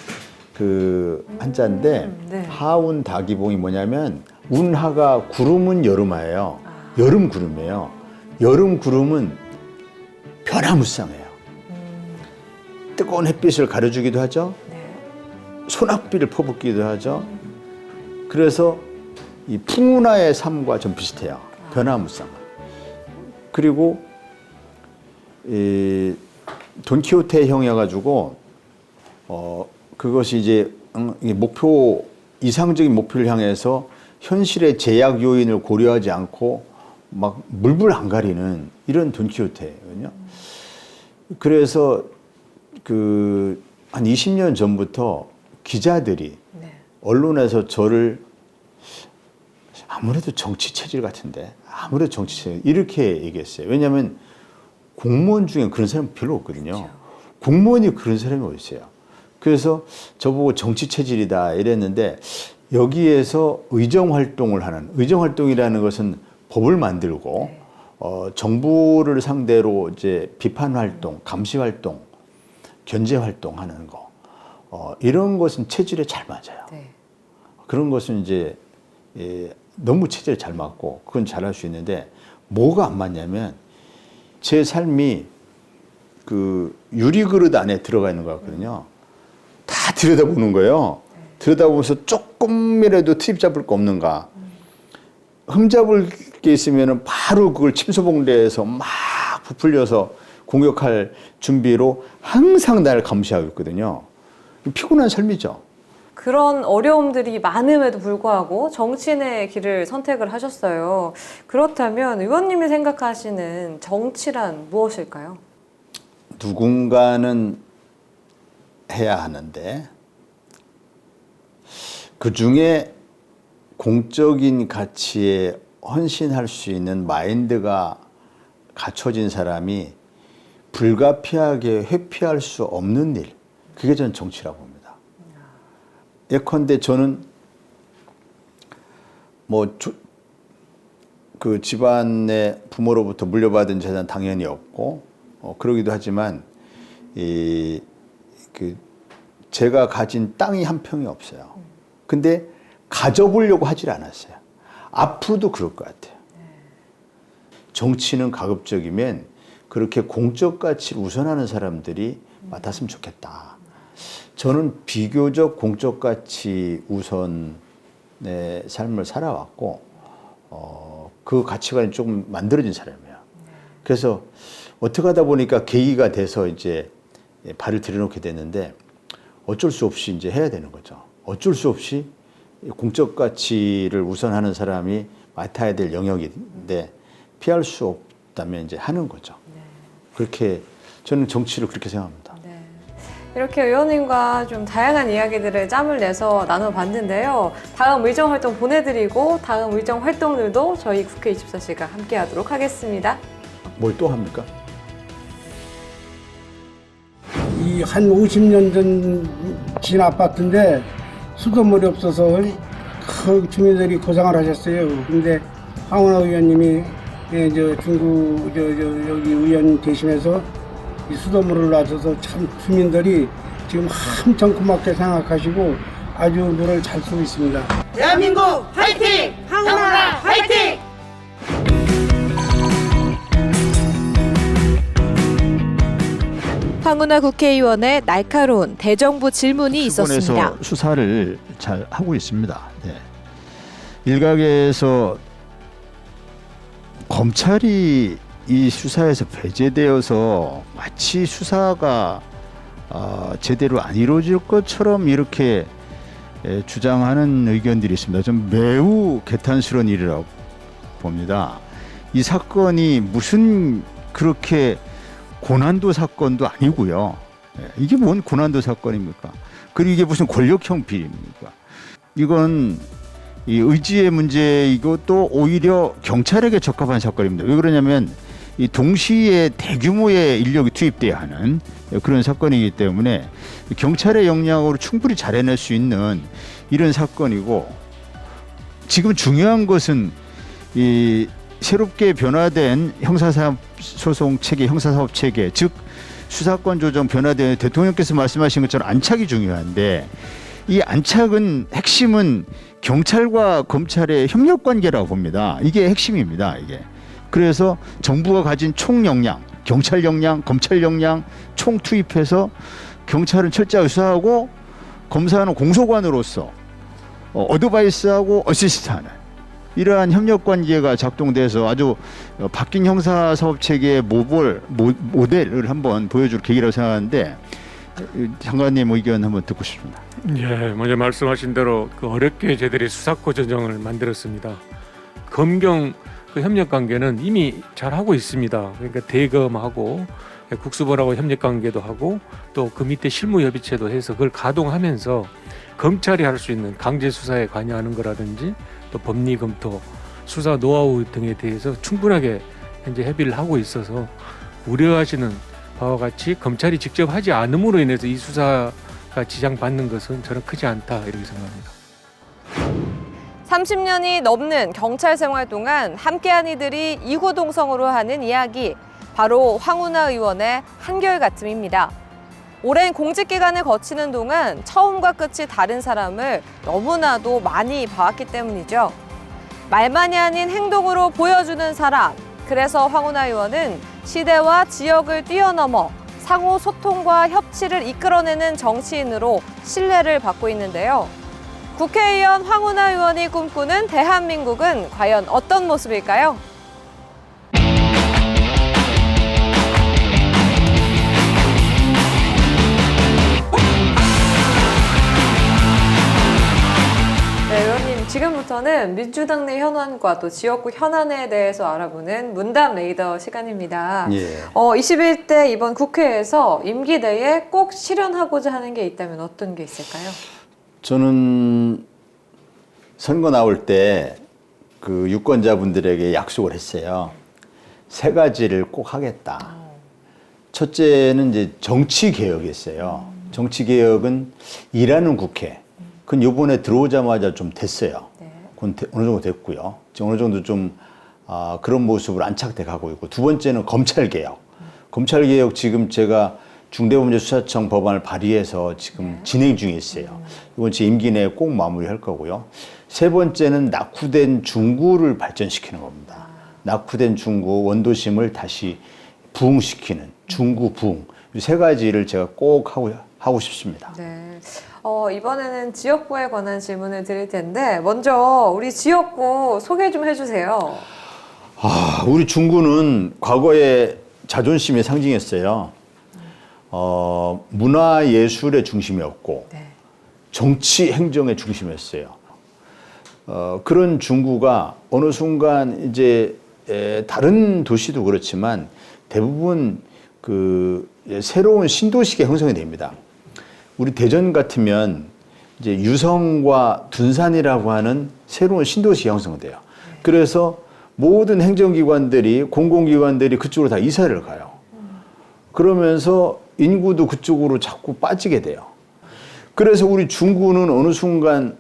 그 한자인데 네. 하운 다기봉이 뭐냐면 운하가 구름은 여름하예요. 여름 구름이에요. 여름 구름은 변화무쌍해요. 뜨거운 햇빛을 가려주기도 하죠. 네. 소낙비를 퍼붓기도 하죠. 그래서 이 풍운하의 삶과 좀 비슷해요. 변화무쌍. 그리고 이 돈키호테형이어가지고 그것이 이제 이 이상적인 목표를 향해서 현실의 제약 요인을 고려하지 않고 막 물불 안 가리는 이런 돈키호테거든요. 그래서 그 한 20년 전부터 기자들이 언론에서 저를 아무래도 정치 체질 같은데 아무래도 정치 체질 이렇게 얘기했어요. 왜냐하면 공무원 중에 그런 사람이 별로 없거든요. 그렇죠. 공무원이 그런 사람이 어디 있어요. 그래서 저보고 정치 체질이다 이랬는데 여기에서 의정활동을 하는 의정활동이라는 것은 법을 만들고 정부를 상대로 이제 비판활동, 감시활동, 견제활동하는 거 이런 것은 체질에 잘 맞아요. 네. 그런 것은 이제 너무 체질에 잘 맞고 그건 잘할 수 있는데 뭐가 안 맞냐면 제 삶이 그 유리그릇 안에 들어가 있는 것 같거든요. 다 들여다보는 거예요. 들여다보면서 조금이라도 트집 잡을 거 없는가. 흠잡을 게 있으면 바로 그걸 침소봉대에서 막 부풀려서 공격할 준비로 항상 날 감시하고 있거든요. 피곤한 삶이죠. 그런 어려움들이 많음에도 불구하고 정치인의 길을 선택을 하셨어요. 그렇다면 의원님이 생각하시는 정치란 무엇일까요? 누군가는 해야 하는데 그 중에 공적인 가치에 헌신할 수 있는 마인드가 갖춰진 사람이 불가피하게 회피할 수 없는 일, 그게 저는 정치라고 봅니다. 예컨대 저는 그 집안의 부모로부터 물려받은 재산 당연히 없고 그러기도 하지만 제가 가진 땅이 한 평이 없어요. 근데 가져보려고 하질 않았어요. 앞으로도 그럴 것 같아요. 정치는 가급적이면 그렇게 공적 가치를 우선하는 사람들이 맡았으면 좋겠다. 저는 비교적 공적 가치 우선의 삶을 살아왔고 그 가치관이 조금 만들어진 사람이에요. 그래서 어떻게 하다 보니까 계기가 돼서 이제 발을 들여놓게 됐는데 어쩔 수 없이 이제 해야 되는 거죠. 어쩔 수 없이 공적 가치를 우선하는 사람이 맡아야 될 영역인데 피할 수 없다면 이제 하는 거죠. 그렇게 저는 정치를 그렇게 생각합니다. 네. 이렇게 의원님과 좀 다양한 이야기들을 짬을 내서 나눠봤는데요. 다음 의정활동 보내드리고 다음 의정활동들도 저희 국회 24시가 함께하도록 하겠습니다. 뭘 또 합니까? 이 한 50년 전 진 아파트인데 수돗물이 없어서 그 주민들이 고생을 하셨어요. 근데 황운하 의원님이 여기 의원 되시면서 이 수돗물을 놔줘서 참 주민들이 지금 엄청 고맙게 생각하시고 아주 물을 잘 쓰고 있습니다. 대한민국 화이팅! 황운하 화이팅! 황운하 국회의원의 날카로운 대정부 질문이 있었습니다. 수사를 잘 하고 있습니다. 네. 일각에서 검찰이 이 수사에서 배제되어서 마치 수사가 제대로 안 이루어질 것처럼 이렇게 주장하는 의견들이 있습니다. 좀 매우 개탄스러운 일이라고 봅니다. 이 사건이 무슨 그렇게 고난도 사건도 아니고요. 이게 뭔 고난도 사건입니까? 그리고 이게 무슨 권력형 비리입니까? 이건 이 의지의 문제이고 또 오히려 경찰에게 적합한 사건입니다. 왜 그러냐면 이 동시에 대규모의 인력이 투입돼야 하는 그런 사건이기 때문에 경찰의 역량으로 충분히 잘 해낼 수 있는 이런 사건이고, 지금 중요한 것은 이 새롭게 변화된 형사소송 체계, 형사사법 체계, 즉 수사권 조정 변화된 대통령께서 말씀하신 것처럼 안착이 중요한데, 이 안착은 핵심은 경찰과 검찰의 협력 관계라고 봅니다. 이게 핵심입니다. 이게. 그래서 정부가 가진 총 역량, 경찰 역량, 검찰 역량 총 투입해서 경찰은 철저하게 수사하고 검사는 공소관으로서 어드바이스하고 어시스트하는 이러한 협력 관계가 작동돼서 아주 바뀐 형사사법 체계의 모델을 한번 보여줄 계기라고 생각하는데, 장관님 의견 한번 듣고 싶습니다. 예, 먼저 말씀하신 대로 그 어렵게 저희들이 수사권 조정을 만들었습니다. 검경 그 협력 관계는 이미 잘 하고 있습니다. 그러니까 대검하고 국수본하고 협력 관계도 하고 또 그 밑에 실무협의체도 해서 그걸 가동하면서 검찰이 할 수 있는 강제 수사에 관여하는 거라든지 또 법리 검토, 수사 노하우 등에 대해서 충분하게 현재 협의를 하고 있어서 우려하시는 바와 같이 검찰이 직접 하지 않음으로 인해서 이 수사가 지장받는 것은 저는 크지 않다 이렇게 생각합니다. 30년이 넘는 경찰 생활 동안 함께한 이들이 이구동성으로 하는 이야기, 바로 황운하 의원의 한결같음입니다. 오랜 공직기간을 거치는 동안 처음과 끝이 다른 사람을 너무나도 많이 봐왔기 때문이죠. 말만이 아닌 행동으로 보여주는 사람, 그래서 황운하 의원은 시대와 지역을 뛰어넘어 상호 소통과 협치를 이끌어내는 정치인으로 신뢰를 받고 있는데요. 국회의원 황운하 의원이 꿈꾸는 대한민국은 과연 어떤 모습일까요? 네, 의원님, 지금부터는 민주당 내 현안과 또 지역구 현안에 대해서 알아보는 문담 레이더 시간입니다. 예. 21대 이번 국회에서 임기 내에 꼭 실현하고자 하는 게 있다면 어떤 게 있을까요? 저는 선거 나올 때 그 유권자분들에게 약속을 했어요. 3가지를 꼭 하겠다. 첫째는 이제 정치 개혁이었어요. 정치 개혁은 일하는 국회. 그건 이번에 들어오자마자 좀 됐어요. 그건 어느 정도 됐고요. 지금 어느 정도 좀 그런 모습으로 안착돼 가고 있고, 두 번째는 검찰 개혁. 검찰 개혁 지금 제가 중대범죄수사청 법안을 발의해서 지금 진행 중에 있어요. 이번 제 임기 내에 꼭 마무리할 거고요. 세 번째는 낙후된 중구를 발전시키는 겁니다. 낙후된 중구 원도심을 다시 부흥시키는 중구 부흥. 이 3가지를 제가 꼭 하고 싶습니다. 네. 이번에는 지역구에 관한 질문을 드릴 텐데, 먼저 우리 지역구 소개 좀 해주세요. 우리 중구는 과거에 자존심의 상징이었어요. 문화예술의 중심이었고, 네. 정치 행정의 중심이었어요. 그런 중구가 어느 순간 이제 다른 도시도 그렇지만 대부분 그 새로운 신도시가 형성이 됩니다. 우리 대전 같으면 이제 유성과 둔산이라고 하는 새로운 신도시가 형성돼요. 그래서 모든 행정기관들이, 공공기관들이 그쪽으로 다 이사를 가요. 그러면서 인구도 그쪽으로 자꾸 빠지게 돼요. 그래서 우리 중구는 어느 순간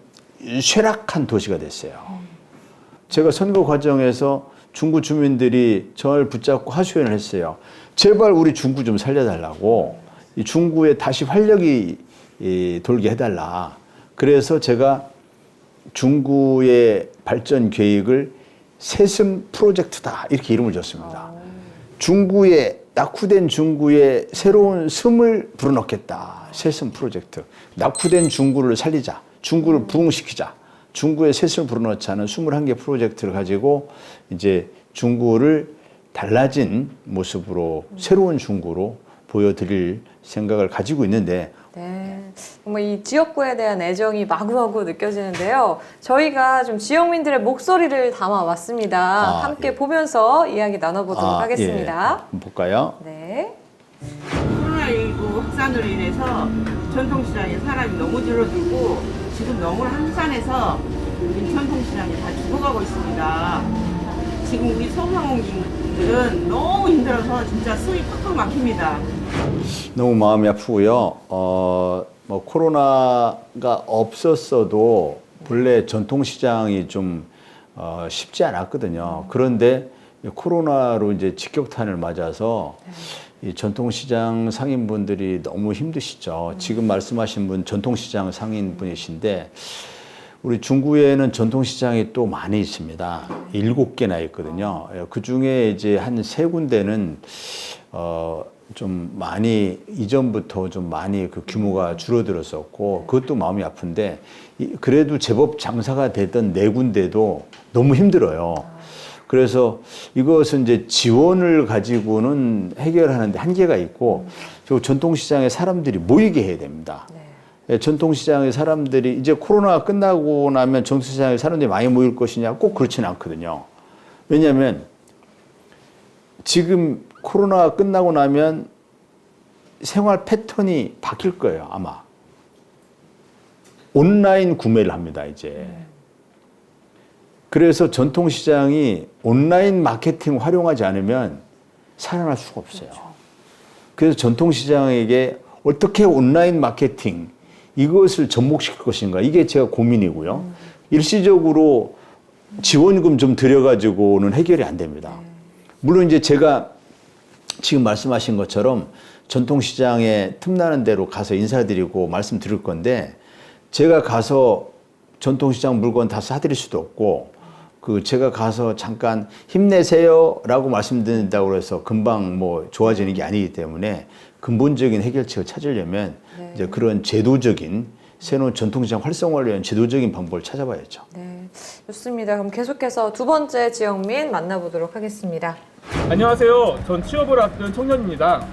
쇠락한 도시가 됐어요. 제가 선거 과정에서 중구 주민들이 저를 붙잡고 하소연을 했어요. 제발 우리 중구 좀 살려달라고, 이 중구에 다시 활력이 돌게 해달라. 그래서 제가 중구의 발전 계획을 새슴 프로젝트다 이렇게 이름을 줬습니다. 중구에, 낙후된 중구에 새로운 슴을 불어넣겠다. 새슴 프로젝트. 낙후된 중구를 살리자. 중구를 부흥시키자. 중구에 셋을 불어넣자는 21개 프로젝트를 가지고 이제 중구를 달라진 모습으로 새로운 중구로 보여드릴 생각을 가지고 있는데 네, 정말 이 지역구에 대한 애정이 마구마구 느껴지는데요. 저희가 좀 지역민들의 목소리를 담아왔습니다. 함께 보면서 이야기 나눠보도록 하겠습니다. 예. 한번 볼까요? 네. 코로나19 확산으로 인해서 전통시장에 사람이 너무 줄어들고 지금 너무 한산해서 우리 전통시장이 다 죽어가고 있습니다. 지금 우리 소상공인들은 너무 힘들어서 진짜 숨이 팍팍 막힙니다. 너무 마음이 아프고요. 뭐 코로나가 없었어도 본래 전통시장이 좀 쉽지 않았거든요. 그런데 코로나로 이제 직격탄을 맞아서 이 전통시장 상인분들이 너무 힘드시죠. 지금 말씀하신 분 전통시장 상인분이신데 우리 중구에는 전통시장이 또 많이 있습니다. 7개나 있거든요. 그 중에 이제 한 3군데는 좀 많이 이전부터 좀 많이 그 규모가 줄어들었었고 그것도 마음이 아픈데 그래도 제법 장사가 되던 4군데도 너무 힘들어요. 그래서 이것은 이제 지원을 가지고는 해결하는데 한계가 있고 저 전통시장에 사람들이 모이게 해야 됩니다. 전통시장의 사람들이 이제 코로나가 끝나고 나면 전통시장에 사람들이 많이 모일 것이냐 꼭 그렇지는 않거든요. 왜냐하면 지금 코로나가 끝나고 나면 생활 패턴이 바뀔 거예요, 아마. 온라인 구매를 합니다, 이제. 그래서 전통시장이 온라인 마케팅 활용하지 않으면 살아날 수가 없어요. 그래서 전통시장에게 어떻게 온라인 마케팅 이것을 접목시킬 것인가, 이게 제가 고민이고요. 일시적으로 지원금 좀 들여가지고는 해결이 안 됩니다. 물론 이제 제가 지금 말씀하신 것처럼 전통시장에 틈나는 대로 가서 인사드리고 말씀드릴 건데 제가 가서 전통시장 물건 다 사드릴 수도 없고 그 제가 가서 잠깐 힘내세요 라고 말씀드린다고 해서 금방 뭐 좋아지는 게 아니기 때문에 근본적인 해결책을 찾으려면 이제 그런 제도적인 새로운 전통시장 활성화를 위한 제도적인 방법을 찾아봐야죠. 네, 좋습니다. 그럼 계속해서 두 번째 지역민 만나보도록 하겠습니다. 안녕하세요. 전 취업을 앞둔 청년입니다.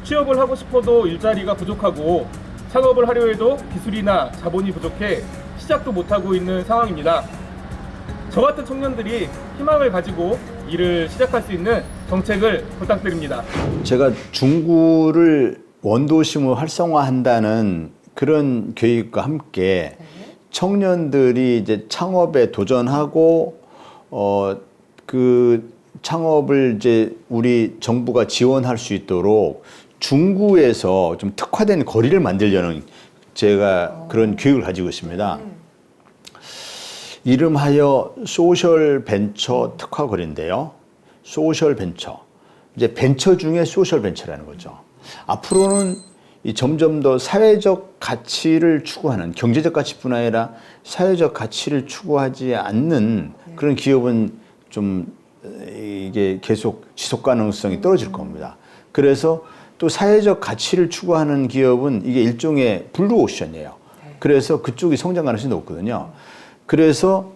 취업을 하고 싶어도 일자리가 부족하고 창업을 하려 해도 기술이나 자본이 부족해 시작도 못하고 있는 상황입니다. 저 같은 청년들이 희망을 가지고 일을 시작할 수 있는 정책을 부탁드립니다. 제가 중구를 원도심을 활성화한다는 그런 계획과 함께 청년들이 이제 창업에 도전하고 그 창업을 이제 우리 정부가 지원할 수 있도록 중구에서 좀 특화된 거리를 만들려는 제가 그런 계획을 가지고 있습니다. 이름하여 소셜 벤처 특화 거리인데요. 소셜 벤처. 이제 벤처 중에 소셜 벤처라는 거죠. 앞으로는 점점 더 사회적 가치를 추구하는, 경제적 가치뿐 아니라 사회적 가치를 추구하지 않는 그런 기업은 좀 이게 계속 지속 가능성이 떨어질 겁니다. 그래서 또 사회적 가치를 추구하는 기업은 이게 일종의 블루오션이에요. 그래서 그쪽이 성장 가능성이 높거든요. 그래서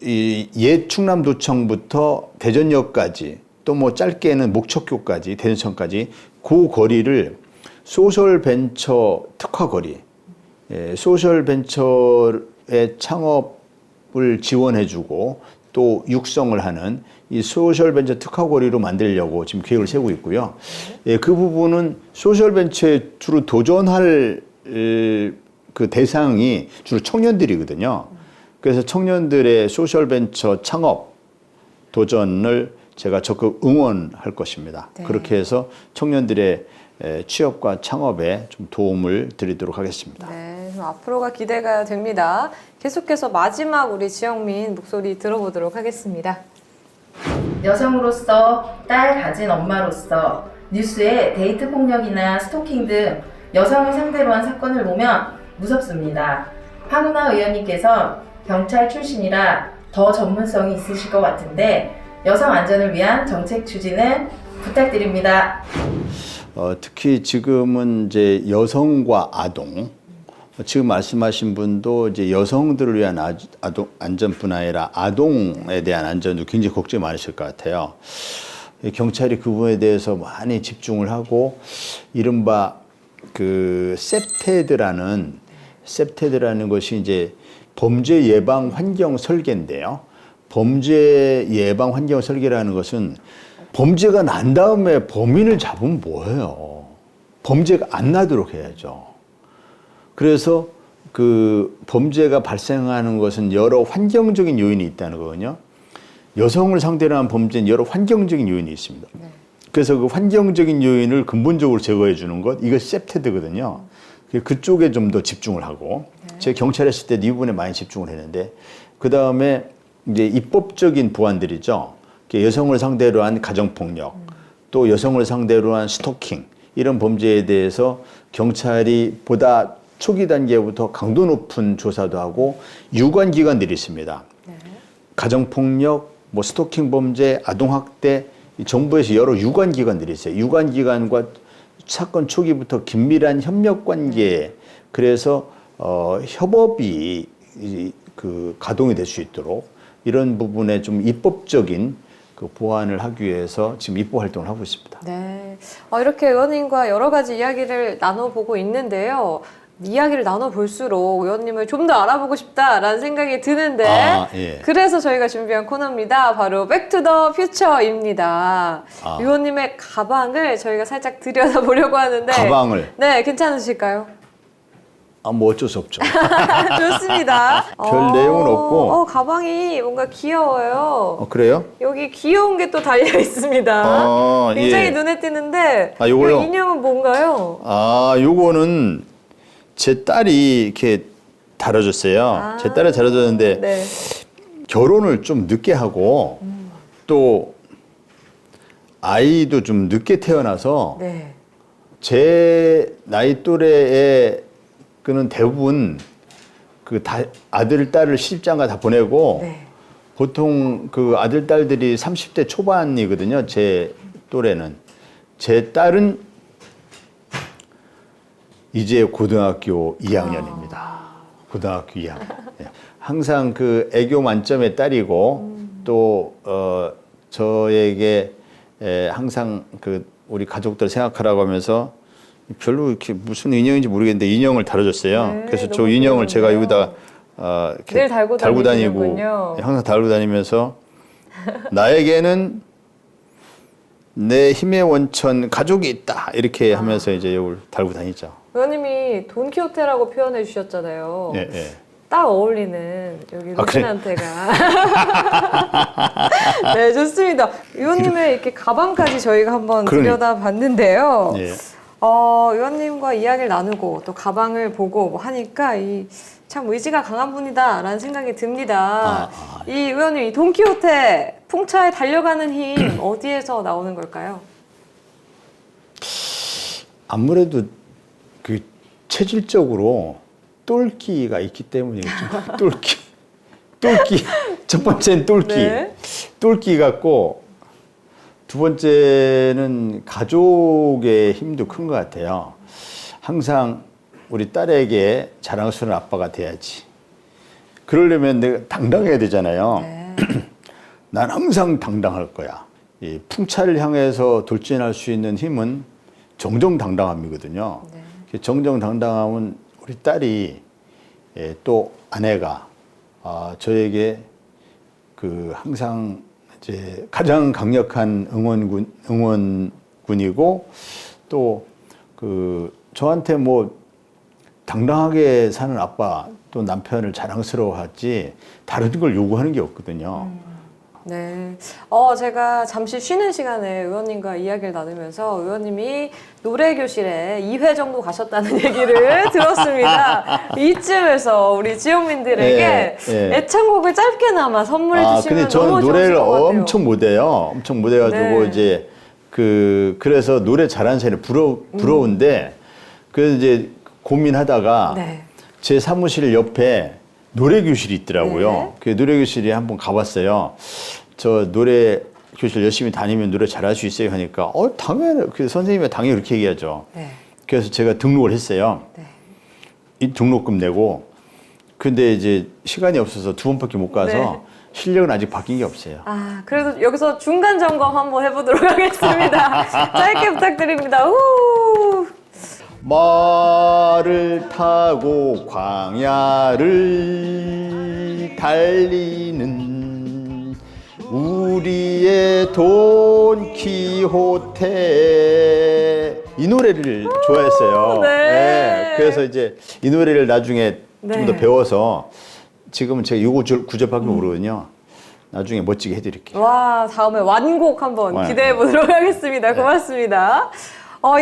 이 옛 충남도청부터 대전역까지 또 뭐 짧게는 목척교까지 대전청까지 그 거리를 소셜 벤처 특화 거리, 소셜 벤처의 창업을 지원해주고 또 육성을 하는 이 소셜 벤처 특화 거리로 만들려고 지금 계획을 세우고 있고요. 그 부분은 소셜 벤처에 주로 도전할 그 대상이 주로 청년들이거든요. 그래서 청년들의 소셜 벤처 창업 도전을 제가 적극 응원할 것입니다. 네. 그렇게 해서 청년들의 취업과 창업에 좀 도움을 드리도록 하겠습니다. 네, 좀 앞으로가 기대가 됩니다. 계속해서 마지막 우리 지역민 목소리 들어보도록 하겠습니다. 여성으로서 딸 가진 엄마로서 뉴스에 데이트 폭력이나 스토킹 등 여성을 상대로 한 사건을 보면 무섭습니다. 황운하 의원님께서 경찰 출신이라 더 전문성이 있으실 것 같은데 여성 안전을 위한 정책 추진을 부탁드립니다. 특히 지금은 이제 여성과 아동, 지금 말씀하신 분도 이제 여성들을 위한 안전뿐 아니라 아동에 대한 안전도 굉장히 걱정이 많으실 것 같아요. 경찰이 그 부분에 대해서 많이 집중을 하고 이른바 그 셉테드라는 것이 이제 범죄 예방 환경 설계인데요. 범죄 예방 환경 설계라는 것은 범죄가 난 다음에 범인을 잡으면 뭐예요? 범죄가 안 나도록 해야죠. 그래서 그 범죄가 발생하는 것은 여러 환경적인 요인이 있다는 거거든요. 여성을 상대로 한 범죄는 여러 환경적인 요인이 있습니다. 그래서 그 환경적인 요인을 근본적으로 제거해 주는 것, 이거 셉테드거든요. 그쪽에 좀 더 집중을 하고, 제가 경찰에 있을 때도 이 부분에 많이 집중을 했는데, 그 다음에 이제 입법적인 보완들이죠. 여성을 상대로 한 가정폭력, 또 여성을 상대로 한 스토킹, 이런 범죄에 대해서 경찰이 보다 초기 단계부터 강도 높은 조사도 하고 유관기관들이 있습니다. 가정폭력, 뭐 스토킹 범죄, 아동학대, 정부에서 여러 유관기관들이 있어요. 유관기관과 사건 초기부터 긴밀한 협력관계, 그래서 협업이 그 가동이 될 수 있도록 이런 부분에 좀 입법적인 그 보완을 하기 위해서 지금 입법 활동을 하고 있습니다. 네, 이렇게 의원님과 여러 가지 이야기를 나눠보고 있는데요. 이야기를 나눠볼수록 의원님을 좀 더 알아보고 싶다라는 생각이 드는데 예. 그래서 저희가 준비한 코너입니다. 바로 백투더 퓨처입니다. 의원님의 가방을 저희가 살짝 들여다보려고 하는데 가방을? 네, 괜찮으실까요? 뭐 어쩔 수 없죠. 좋습니다. 별 내용은 없고. 가방이 뭔가 귀여워요. 그래요? 여기 귀여운 게 또 달려 있습니다. 굉장히 예. 눈에 띄는데 요거요? 이 인형은 뭔가요? 요거는 제 딸이 이렇게 다뤄줬어요. 제 딸이 다뤄줬는데 네. 결혼을 좀 늦게 하고 또 아이도 좀 늦게 태어나서 네. 제 나이 또래의 그는 대부분 그 아들, 딸을 시집장가 다 보내고 네. 보통 그 아들, 딸들이 30대 초반이거든요. 제 또래는. 제 딸은 이제 고등학교 2학년입니다. 고등학교 2학년. 네. 항상 그 애교 만점의 딸이고 또 저에게 항상 그 우리 가족들 생각하라고 하면서 별로 이렇게 무슨 인형인지 모르겠는데 인형을 다뤄줬어요. 네, 그래서 저 인형을 제가 여기다 이렇게 늘 달고 다니고 다니시는군요. 항상 달고 다니면서 나에게는 내 힘의 원천 가족이 있다 이렇게 하면서 이제 이걸 달고 다니죠. 의원님이 돈키호테라고 표현해 주셨잖아요. 예, 예. 딱 어울리는 여기 그래? 루틴한테가. 네, 좋습니다. 의원님의 이렇게 가방까지 저희가 한번 들여다봤는데요. 예. 의원님과 이야기를 나누고 또 가방을 보고 뭐 하니까 참 의지가 강한 분이다라는 생각이 듭니다. 이 의원님, 이 돈키호테 풍차에 달려가는 힘 어디에서 나오는 걸까요? 아무래도 그 체질적으로 똘끼가 있기 때문이겠죠. 똘끼. 첫 번째는 똘끼. 네. 똘끼 같고 두 번째는 가족의 힘도 큰 것 같아요. 항상 우리 딸에게 자랑스러운 아빠가 돼야지. 그러려면 내가 당당해야 되잖아요. 네. 난 항상 당당할 거야. 이 풍차를 향해서 돌진할 수 있는 힘은 정정당당함이거든요. 네. 정정당당함은 우리 딸이 또 아내가 저에게 그 항상 이제 가장 강력한 응원군이고 또 그 저한테 뭐 당당하게 사는 아빠 또 남편을 자랑스러워하지 다른 걸 요구하는 게 없거든요. 네. 제가 잠시 쉬는 시간에 의원님과 이야기를 나누면서 의원님이 노래교실에 2회 정도 가셨다는 얘기를 들었습니다. 이쯤에서 우리 지역민들에게 애창곡을 짧게나마 선물해 주시면 근데 저는 너무 노래를 좋으실 것 같아요. 엄청 못해요. 엄청 못해가지고 이제 그래서 노래 잘하는 사람이 부러운데 그래서 이제 고민하다가 제 사무실 옆에 노래교실이 있더라고요. 그 노래교실에 한번 가봤어요. 저 노래교실 열심히 다니면 노래 잘할 수 있어요 하니까 당연히 그 선생님이 당연히 그렇게 얘기하죠. 그래서 제가 등록을 했어요. 이 등록금 내고 근데 이제 시간이 없어서 2번밖에 못 가서 네. 실력은 아직 바뀐 게 없어요. 아, 그래도 여기서 중간 점검 한번 해보도록 하겠습니다. 짧게 부탁드립니다. 후. 말을 타고 광야를 달리는 우리의 돈키호테 이 노래를 좋아했어요. 네. 그래서 이제 이 노래를 나중에 좀 더 네. 배워서 지금은 제가 요 구절밖에 모르거든요. 나중에 멋지게 해드릴게요. 와, 다음에 완곡 한번 네. 기대해 보도록 하겠습니다. 고맙습니다.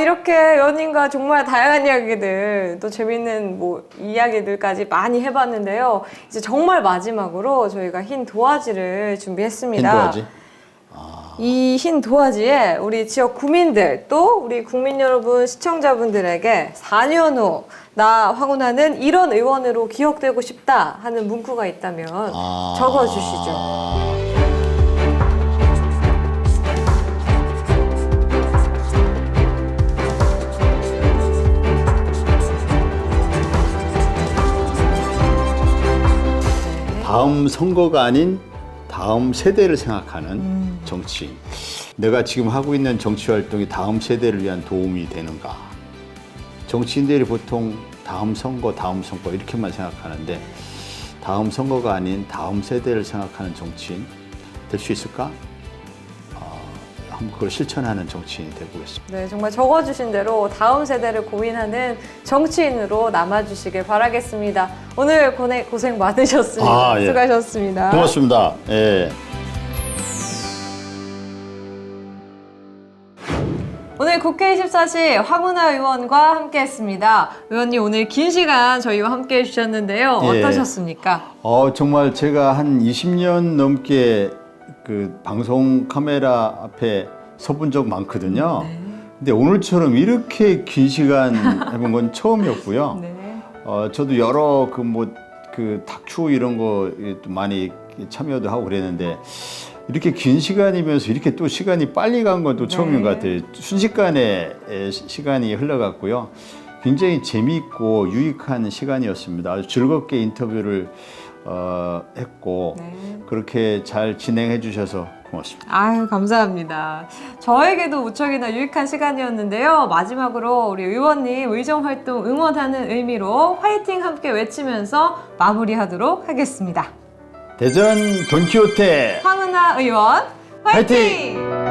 이렇게 의원님과 정말 다양한 이야기들, 또 재밌는 뭐 이야기들까지 많이 해봤는데요. 이제 정말 마지막으로 저희가 흰 도화지를 준비했습니다. 흰 도화지? 이 흰 도화지에 우리 지역 구민들 또 우리 국민 여러분 시청자분들에게 4년 후 나 황운하는 이런 의원으로 기억되고 싶다 하는 문구가 있다면 적어주시죠. 다음 선거가 아닌 다음 세대를 생각하는 정치인. 내가 지금 하고 있는 정치 활동이 다음 세대를 위한 도움이 되는가. 정치인들이 보통 다음 선거 이렇게만 생각하는데 다음 선거가 아닌 다음 세대를 생각하는 정치인 될 수 있을까? 한번 그걸 실천하는 정치인이 되보겠습니다. 네, 정말 적어주신 대로 다음 세대를 고민하는 정치인으로 남아주시길 바라겠습니다. 오늘 고생 많으셨습니다. 예. 수고하셨습니다. 고맙습니다. 예. 오늘 국회 24시 황운하 의원과 함께했습니다. 의원님 오늘 긴 시간 저희와 함께해 주셨는데요. 예. 어떠셨습니까? 정말 제가 한 20년 넘게 그 방송 카메라 앞에 서본 적 많거든요. 네. 근데 오늘처럼 이렇게 긴 시간 해본 건 처음이었고요. 네. 저도 여러 그 다큐 이런 거 많이 참여도 하고 그랬는데 이렇게 긴 시간이면서 이렇게 또 시간이 빨리 간 건 또 처음인 것 같아요. 순식간에 시간이 흘러갔고요. 굉장히 재미있고 유익한 시간이었습니다. 아주 즐겁게 인터뷰를 했고 그렇게 잘 진행해 주셔서 고맙습니다. 아유, 감사합니다. 저에게도 무척이나 유익한 시간이었는데요. 마지막으로 우리 의원님 의정활동 응원하는 의미로 화이팅 함께 외치면서 마무리하도록 하겠습니다. 대전 돈키호테 황운하 의원 화이팅! 화이팅!